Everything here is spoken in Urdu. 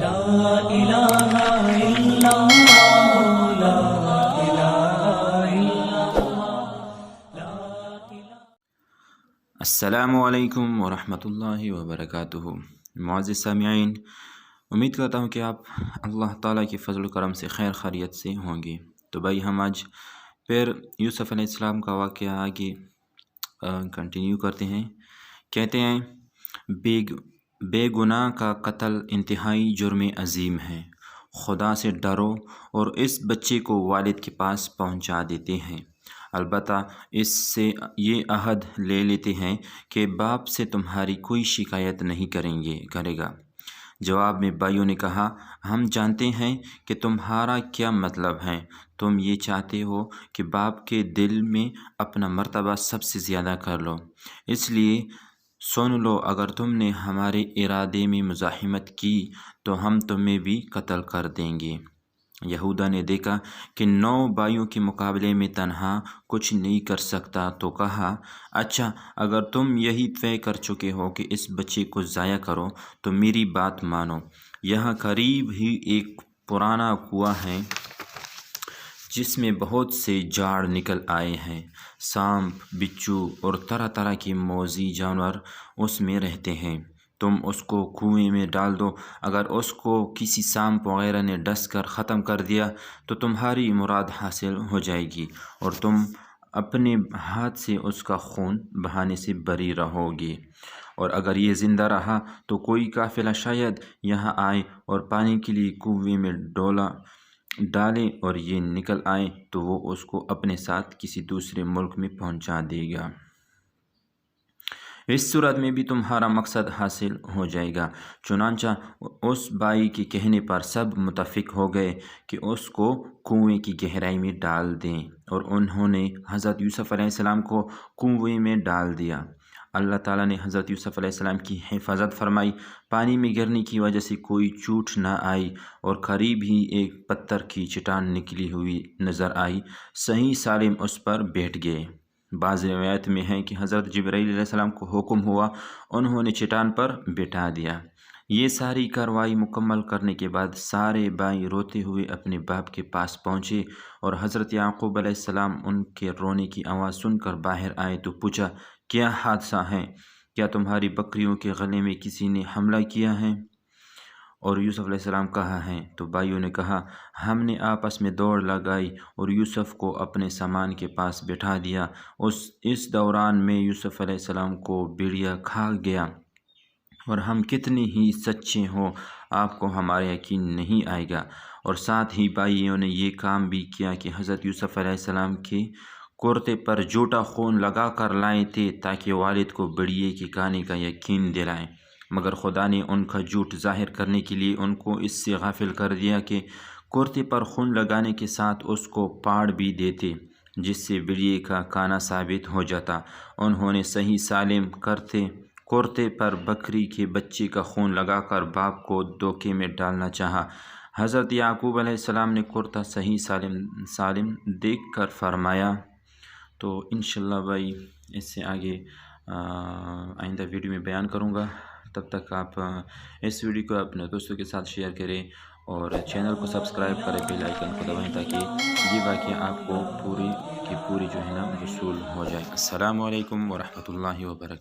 لا الہ الا اللہ لا الہ الا اللہ. السلام علیکم ورحمتہ اللہ وبرکاتہ. معزز سامعین، امید کرتا ہوں کہ آپ اللہ تعالیٰ کے فضل و کرم سے خیر خیریت سے ہوں گے. تو بھائی ہم آج پھر یوسف علیہ السلام کا واقعہ آگے کنٹینیو کرتے ہیں. کہتے ہیں بے گناہ کا قتل انتہائی جرم عظیم ہے. خدا سے ڈرو اور اس بچے کو والد کے پاس پہنچا دیتے ہیں. البتہ اس سے یہ عہد لے لیتے ہیں کہ باپ سے تمہاری کوئی شکایت نہیں کرے گا. جواب میں بھائیوں نے کہا، ہم جانتے ہیں کہ تمہارا کیا مطلب ہے. تم یہ چاہتے ہو کہ باپ کے دل میں اپنا مرتبہ سب سے زیادہ کر لو. اس لیے سن لو، اگر تم نے ہمارے ارادے میں مزاحمت کی تو ہم تمہیں بھی قتل کر دیں گے. یہودا نے دیکھا کہ 9 بھائیوں کے مقابلے میں تنہا کچھ نہیں کر سکتا تو کہا، اچھا اگر تم یہی طے کر چکے ہو کہ اس بچے کو ضائع کرو تو میری بات مانو. یہاں قریب ہی ایک پرانا کنواں ہے جس میں بہت سے جھاڑ نکل آئے ہیں. سانپ، بچھو اور طرح طرح کے موذی جانور اس میں رہتے ہیں. تم اس کو کنویں میں ڈال دو. اگر اس کو کسی سانپ وغیرہ نے ڈس کر ختم کر دیا تو تمہاری مراد حاصل ہو جائے گی اور تم اپنے ہاتھ سے اس کا خون بہانے سے بری رہو گے. اور اگر یہ زندہ رہا تو کوئی قافلہ شاید یہاں آئے اور پانی کے لیے کنویں میں ڈالے اور یہ نکل آئے تو وہ اس کو اپنے ساتھ کسی دوسرے ملک میں پہنچا دے گا. اس صورت میں بھی تمہارا مقصد حاصل ہو جائے گا. چنانچہ اس بھائی کے کہنے پر سب متفق ہو گئے کہ اس کو کنویں کی گہرائی میں ڈال دیں اور انہوں نے حضرت یوسف علیہ السلام کو کنویں میں ڈال دیا. اللہ تعالیٰ نے حضرت یوسف علیہ السلام کی حفاظت فرمائی. پانی میں گرنے کی وجہ سے کوئی چوٹ نہ آئی اور قریب ہی ایک پتھر کی چٹان نکلی ہوئی نظر آئی. صحیح سالم اس پر بیٹھ گئے. بعض روایت میں ہے کہ حضرت جبرائیل علیہ السلام کو حکم ہوا، انہوں نے چٹان پر بٹھا دیا. یہ ساری کارروائی مکمل کرنے کے بعد سارے بھائی روتے ہوئے اپنے باپ کے پاس پہنچے اور حضرت یعقوب علیہ السلام ان کے رونے کی آواز سن کر باہر آئے تو پوچھا، کیا حادثہ ہے؟ کیا تمہاری بکریوں کے گلے میں کسی نے حملہ کیا ہے؟ اور یوسف علیہ السلام کہاں ہیں؟ تو بھائیوں نے کہا، ہم نے آپس میں دوڑ لگائی اور یوسف کو اپنے سامان کے پاس بٹھا دیا. اس دوران میں یوسف علیہ السلام کو بھیڑیا کھا گیا. اور ہم کتنے ہی سچے ہوں آپ کو ہمارا یقین نہیں آئے گا. اور ساتھ ہی بھائیوں نے یہ کام بھی کیا کہ حضرت یوسف علیہ السلام کے کرتے پر جھوٹا خون لگا کر لائے تھے تاکہ والد کو بھیڑیے کے کھانے کا یقین دلائیں. مگر خدا نے ان کا جھوٹ ظاہر کرنے کے لیے ان کو اس سے غافل کر دیا کہ کرتے پر خون لگانے کے ساتھ اس کو پاڑ بھی دیتے جس سے بھیڑیے کا کانا ثابت ہو جاتا. انہوں نے صحیح سالم کرتے پر بکری کے بچے کا خون لگا کر باپ کو دھوکے میں ڈالنا چاہا. حضرت یعقوب علیہ السلام نے کرتا صحیح سالم دیکھ کر فرمایا. تو انشاء بھائی اس سے آگے آئندہ ویڈیو میں بیان کروں گا. تب تک آپ اس ویڈیو کو اپنے دوستوں کے ساتھ شیئر کریں اور چینل کو سبسکرائب کریں، بیل آئیکن کو دبائیں تاکہ یہ واقعہ آپ کو پوری کی پوری جو ہے نا وصول ہو جائے. السلام علیکم ورحمتہ اللہ وبرکاتہ.